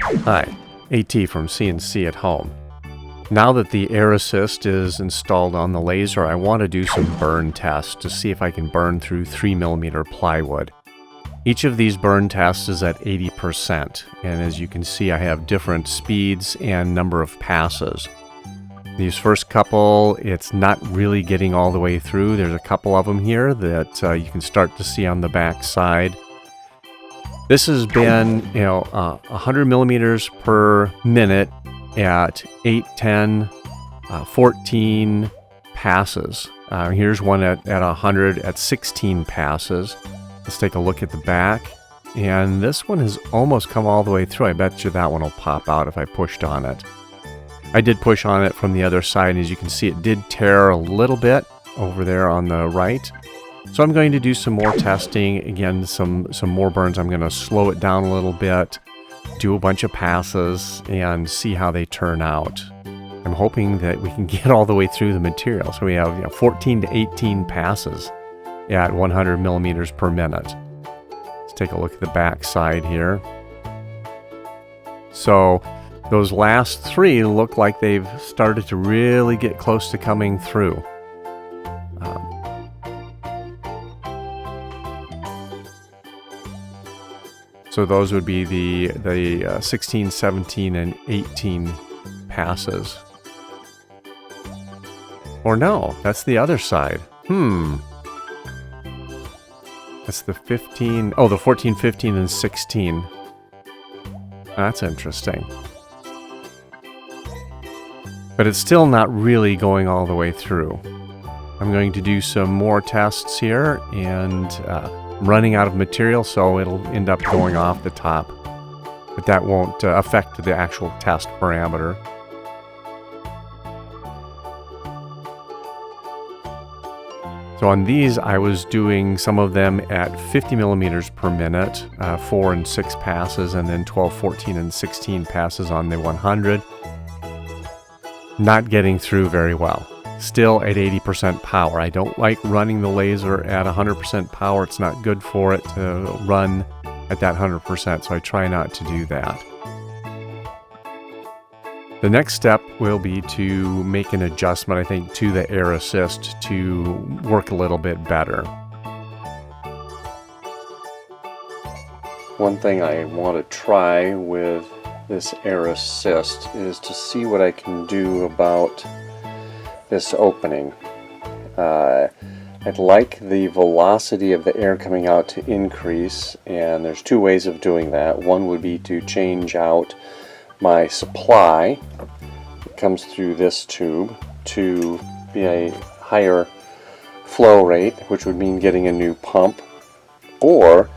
Hi, AT from CNC at Home. Now that the air assist is installed on the laser, I want to do some burn tests to see if I can burn through 3mm plywood. Each of these burn tests is at 80%, and as you can see I have different speeds and number of passes. These first couple, it's not really getting all the way through. There's a couple of them here that you can start to see on the back side. This has been, 100 millimeters per minute at 8, 10, 14 passes. Here's one at 100 at 16 passes. Let's take a look at the back. And this one has almost come all the way through. I bet you that one will pop out if I pushed on it. I did push on it from the other side, and as you can see, it did tear a little bit over there on the right. So I'm going to do some more testing. Again, some more burns. I'm going to slow it down a little bit, do a bunch of passes, and see how they turn out. I'm hoping that we can get all the way through the material. So we have 14 to 18 passes at 100 millimeters per minute. Let's take a look at the back side here. So those last three look like they've started to really get close to coming through. So those would be the 16, 17, and 18 passes. Or no, that's the other side. That's the 15, the 14, 15, and 16. That's interesting. But it's still not really going all the way through. I'm going to do some more tests here, and running out of material, so it'll end up going off the top. But that won't affect the actual test parameter. So on these, I was doing some of them at 50 millimeters per minute, 4 and 6 passes, and then 12, 14, and 16 passes on the 100. Not getting through very well. Still at 80% power. I don't like running the laser at 100% power. It's not good for it to run at that 100%, so I try not to do that. The next step will be to make an adjustment, I think, to the air assist to work a little bit better. One thing I want to try with this air assist is to see what I can do about this opening. I'd like the velocity of the air coming out to increase, and there's two ways of doing that. One would be to change out my supply that comes through this tube to be a higher flow rate, which would mean getting a new pump. Or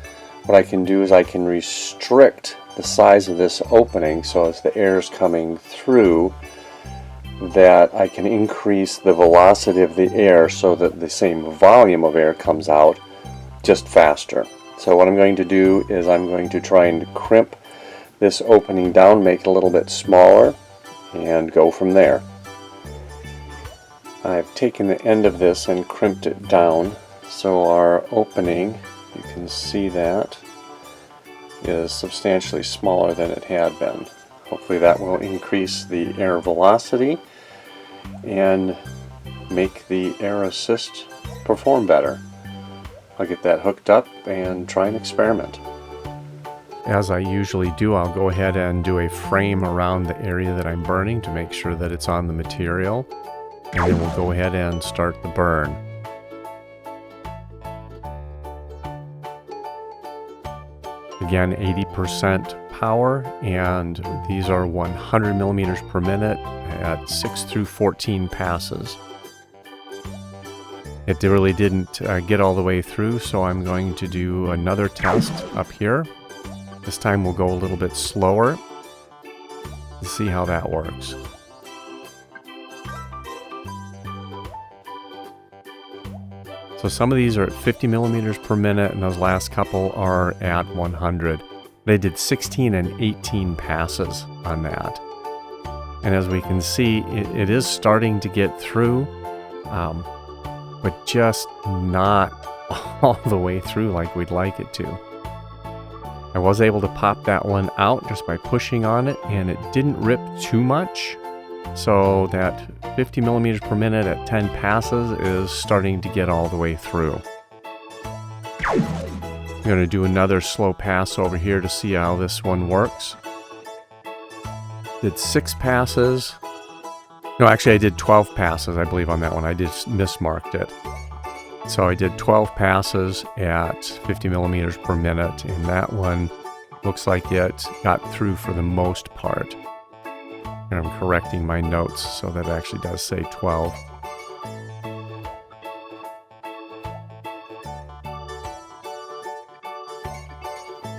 what I can do is I can restrict the size of this opening so as the air is coming through, that I can increase the velocity of the air so that the same volume of air comes out just faster. So what I'm going to do is I'm going to try and crimp this opening down, make it a little bit smaller, and go from there. I've taken the end of this and crimped it down, so our opening, you can see that, is substantially smaller than it had been. Hopefully that will increase the air velocity and make the air assist perform better. I'll get that hooked up and try an experiment. As I usually do, I'll go ahead and do a frame around the area that I'm burning to make sure that it's on the material, and then we'll go ahead and start the burn. Again, 80% power, and these are 100 millimeters per minute at 6 through 14 passes. It really didn't get all the way through, so I'm going to do another test up here. This time we'll go a little bit slower to see how that works. So some of these are at 50 millimeters per minute, and those last couple are at 100. They did 16 and 18 passes on that. And as we can see, it is starting to get through, but just not all the way through like we'd like it to. I was able to pop that one out just by pushing on it, and it didn't rip too much. So that 50 millimeters per minute at 10 passes is starting to get all the way through. I'm going to do another slow pass over here to see how this one works. Did 6 passes. No, actually I did 12 passes, I believe, on that one. I just mismarked it. So I did 12 passes at 50 millimeters per minute, and that one looks like it got through for the most part. And I'm correcting my notes so that it actually does say 12.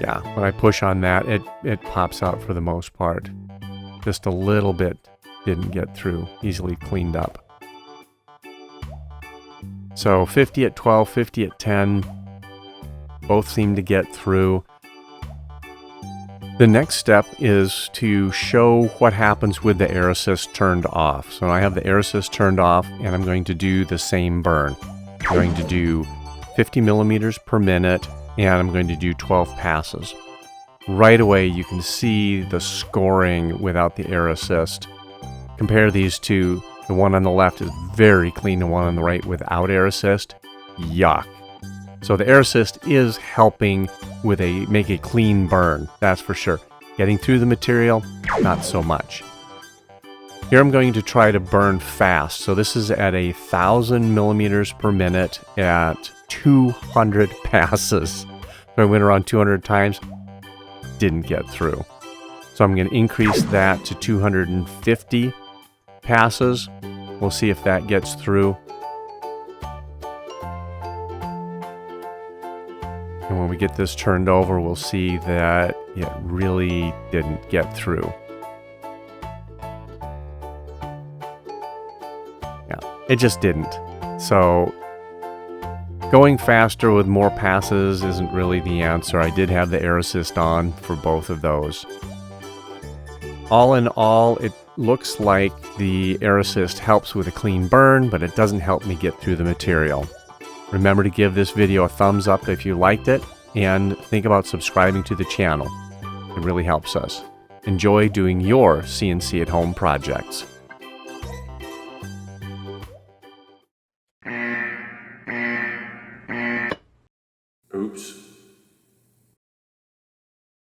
Yeah, when I push on that, it pops out for the most part. Just a little bit didn't get through, easily cleaned up. So 50 at 12, 50 at 10, both seem to get through. The next step is to show what happens with the air assist turned off. So I have the air assist turned off, and I'm going to do the same burn. I'm going to do 50 millimeters per minute, and I'm going to do 12 passes. Right away you can see the scoring without the air assist. Compare these two. The one on the left is very clean, the one on the right without air assist, yuck. So the air assist is helping with make a clean burn, that's for sure. Getting through the material, not so much. Here I'm going to try to burn fast. So this is at 1,000 millimeters per minute at 200 passes. So I went around 200 times, didn't get through. So I'm going to increase that to 250 passes. We'll see if that gets through. And when we get this turned over, we'll see that it really didn't get through. Yeah, it just didn't. So going faster with more passes isn't really the answer. I did have the air assist on for both of those. All in all, it looks like the air assist helps with a clean burn, but it doesn't help me get through the material. Remember to give this video a thumbs up if you liked it, and think about subscribing to the channel. It really helps us. Enjoy doing your CNC at home projects.